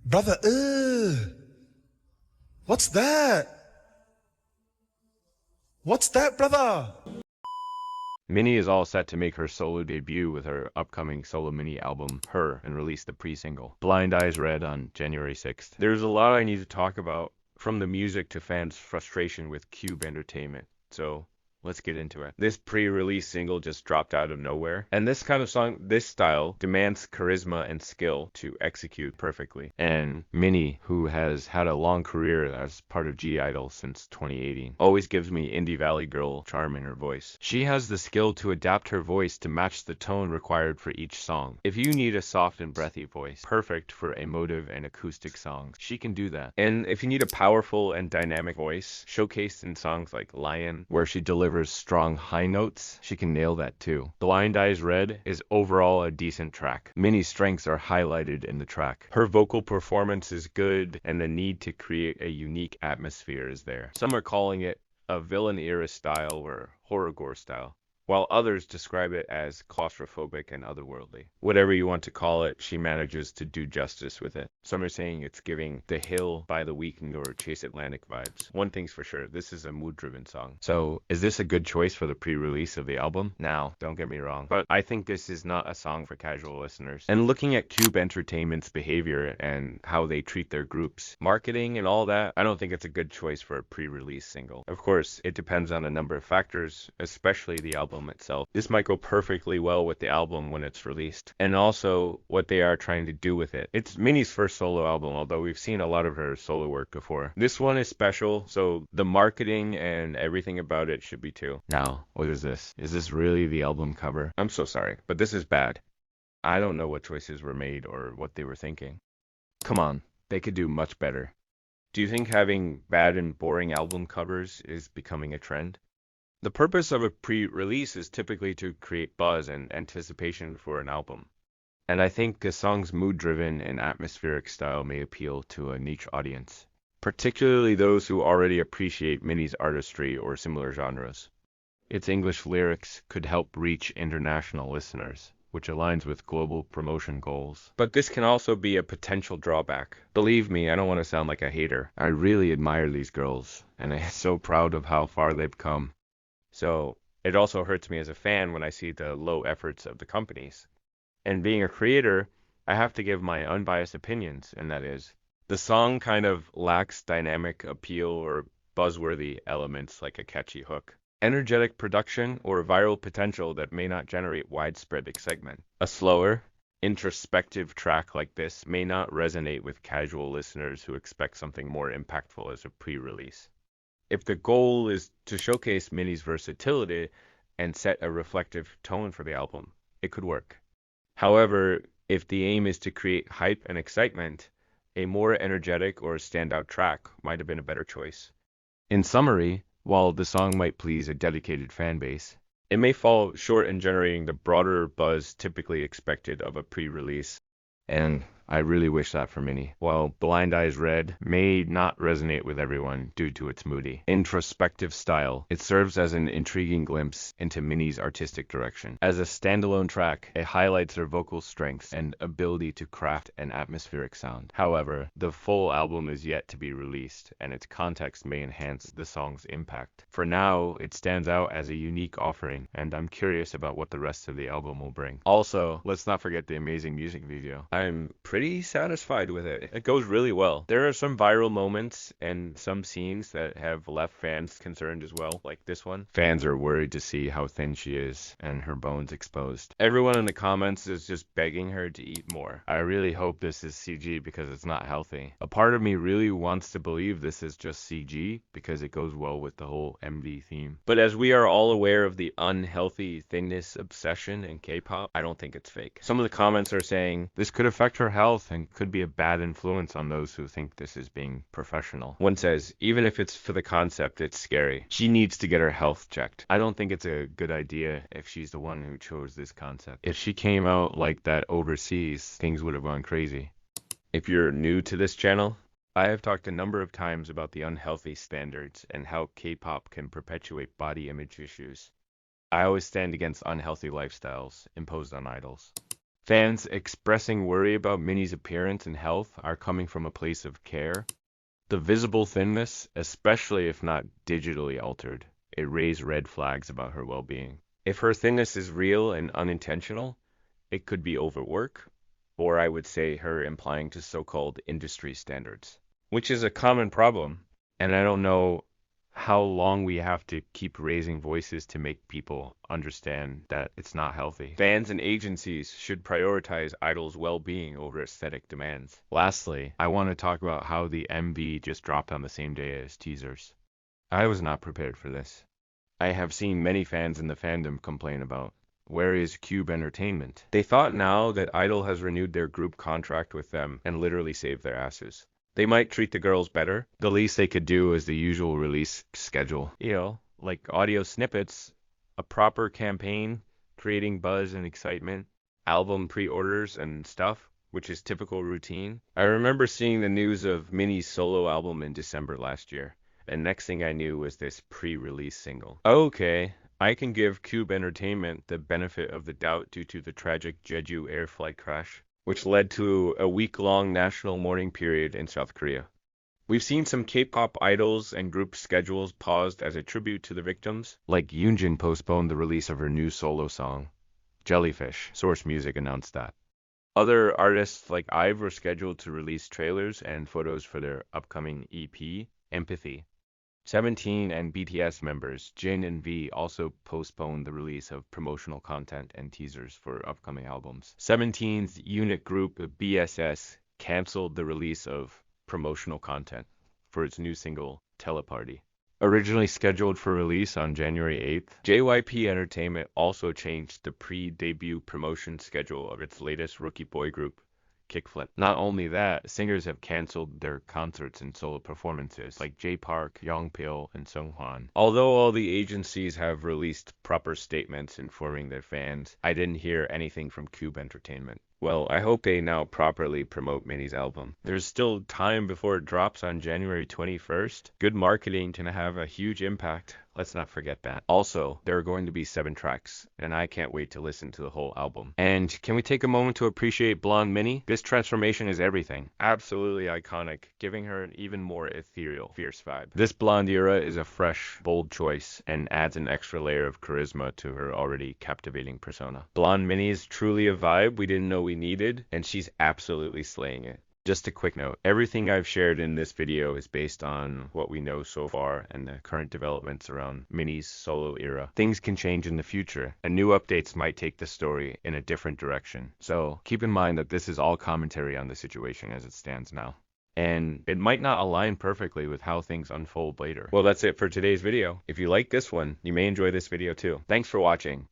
Brother, what's that? What's that, brother? Minnie is all set to make her solo debut with her upcoming solo mini album, Her, and release the pre-single, Blind Eyes Red, on January 6th. There's a lot I need to talk about, from the music to fans' frustration with Cube Entertainment, so let's get into it. This pre-release single just dropped out of nowhere, and this kind of song, this style, demands charisma and skill to execute perfectly. And Minnie, who has had a long career as part of G-Idol since 2018, always gives me Indie Valley Girl charm in her voice. She has the skill to adapt her voice to match the tone required for each song. If you need a soft and breathy voice, perfect for emotive and acoustic songs, she can do that. And if you need a powerful and dynamic voice, showcased in songs like Lion, where she delivers strong high notes, she can nail that too. Blind Eyes Red is overall a decent track. Minnie's strengths are highlighted in the track. Her vocal performance is good, and the need to create a unique atmosphere is there. Some are calling it a villain era style or horror gore style, while others describe it as claustrophobic and otherworldly. Whatever you want to call it, she manages to do justice with it. Some are saying it's giving The Hill by The Weeknd or Chase Atlantic vibes. One thing's for sure, this is a mood-driven song. So, is this a good choice for the pre-release of the album? Now, don't get me wrong, but I think this is not a song for casual listeners. And looking at Cube Entertainment's behavior and how they treat their groups, marketing and all that, I don't think it's a good choice for a pre-release single. Of course, it depends on a number of factors, especially the album itself. This might go perfectly well with the album when it's released, and also what they are trying to do with it. It's Minnie's first solo album, although we've seen a lot of her solo work before. This one is special, so the marketing and everything about it should be too. Now, what is this? Is this really the album cover? I'm so sorry, but this is bad. I don't know what choices were made or what they were thinking. Come on, they could do much better. Do you think having bad and boring album covers is becoming a trend? The purpose of a pre-release is typically to create buzz and anticipation for an album. And I think a song's mood-driven and atmospheric style may appeal to a niche audience, particularly those who already appreciate Minnie's artistry or similar genres. Its English lyrics could help reach international listeners, which aligns with global promotion goals. But this can also be a potential drawback. Believe me, I don't want to sound like a hater. I really admire these girls, and I'm so proud of how far they've come. So it also hurts me as a fan when I see the low efforts of the companies. And being a creator, I have to give my unbiased opinions, and that is, the song kind of lacks dynamic appeal or buzzworthy elements like a catchy hook, energetic production, or viral potential that may not generate widespread excitement. A slower, introspective track like this may not resonate with casual listeners who expect something more impactful as a pre-release. If the goal is to showcase Minnie's versatility and set a reflective tone for the album, it could work. However, if the aim is to create hype and excitement, a more energetic or standout track might have been a better choice. In summary, while the song might please a dedicated fan base, it may fall short in generating the broader buzz typically expected of a pre-release. And I really wish that for Minnie. While Blind Eyes Red may not resonate with everyone due to its moody, introspective style, it serves as an intriguing glimpse into Minnie's artistic direction. As a standalone track, it highlights her vocal strengths and ability to craft an atmospheric sound. However, the full album is yet to be released, and its context may enhance the song's impact. For now, it stands out as a unique offering, and I'm curious about what the rest of the album will bring. Also, let's not forget the amazing music video. I'm pretty satisfied with it. It goes really well. There are some viral moments and some scenes that have left fans concerned as well, like this one. Fans are worried to see how thin she is and her bones exposed. Everyone in the comments is just begging her to eat more. I really hope this is CG because it's not healthy. A part of me really wants to believe this is just CG because it goes well with the whole MV theme. But as we are all aware of the unhealthy thinness obsession in K-pop, I don't think it's fake. Some of the comments are saying this could affect her health and could be a bad influence on those who think this is being professional. One says, even if it's for the concept, it's scary. She needs to get her health checked. I don't think it's a good idea if she's the one who chose this concept. If she came out like that overseas, things would have gone crazy. If you're new to this channel, I have talked a number of times about the unhealthy standards and how K-pop can perpetuate body image issues. I always stand against unhealthy lifestyles imposed on idols. Fans expressing worry about Minnie's appearance and health are coming from a place of care. The visible thinness, especially if not digitally altered, it raised red flags about her well-being. If her thinness is real and unintentional, it could be overwork, or I would say her implying to so-called industry standards, which is a common problem. And I don't know how long we have to keep raising voices to make people understand that it's not healthy. Fans and agencies should prioritize idols' well-being over aesthetic demands. Lastly, I want to talk about how the MV just dropped on the same day as teasers. I was not prepared for this. I have seen many fans in the fandom complain about, where is Cube Entertainment? They thought now that Idol has renewed their group contract with them and literally saved their asses. They might treat the girls better. The least they could do is the usual release schedule. Like audio snippets, a proper campaign, creating buzz and excitement, album pre-orders and stuff, which is typical routine. I remember seeing the news of Minnie's solo album in December last year, and next thing I knew was this pre-release single. Okay, I can give Cube Entertainment the benefit of the doubt due to the tragic Jeju air flight crash, which led to a week-long national mourning period in South Korea. We've seen some K-pop idols and group schedules paused as a tribute to the victims, like Yoonjin postponed the release of her new solo song, Jellyfish. Source Music announced that. Other artists like IVE were scheduled to release trailers and photos for their upcoming EP, Empathy. 17 and BTS members Jin and V also postponed the release of promotional content and teasers for upcoming albums. 17's unit group BSS canceled the release of promotional content for its new single, Teleparty. Originally scheduled for release on January 8th, JYP Entertainment also changed the pre-debut promotion schedule of its latest rookie boy group, Kickflip. Not only that, singers have canceled their concerts and solo performances, like J Park, Youngpil, and Seunghwan. Although all the agencies have released proper statements informing their fans, I didn't hear anything from Cube Entertainment. Well, I hope they now properly promote Minnie's album. There's still time before it drops on January 21st. Good marketing can have a huge impact. Let's not forget that. Also, there are going to be 7 tracks, and I can't wait to listen to the whole album. And can we take a moment to appreciate Blonde Minnie? This transformation is everything. Absolutely iconic, giving her an even more ethereal, fierce vibe. This blonde era is a fresh, bold choice and adds an extra layer of charisma to her already captivating persona. Blonde Minnie is truly a vibe we didn't know we needed, and she's absolutely slaying it. Just a quick note, everything I've shared in this video is based on what we know so far and the current developments around Minnie's solo era. Things can change in the future, and new updates might take the story in a different direction. So keep in mind that this is all commentary on the situation as it stands now. And it might not align perfectly with how things unfold later. Well, that's it for today's video. If you like this one, you may enjoy this video too. Thanks for watching.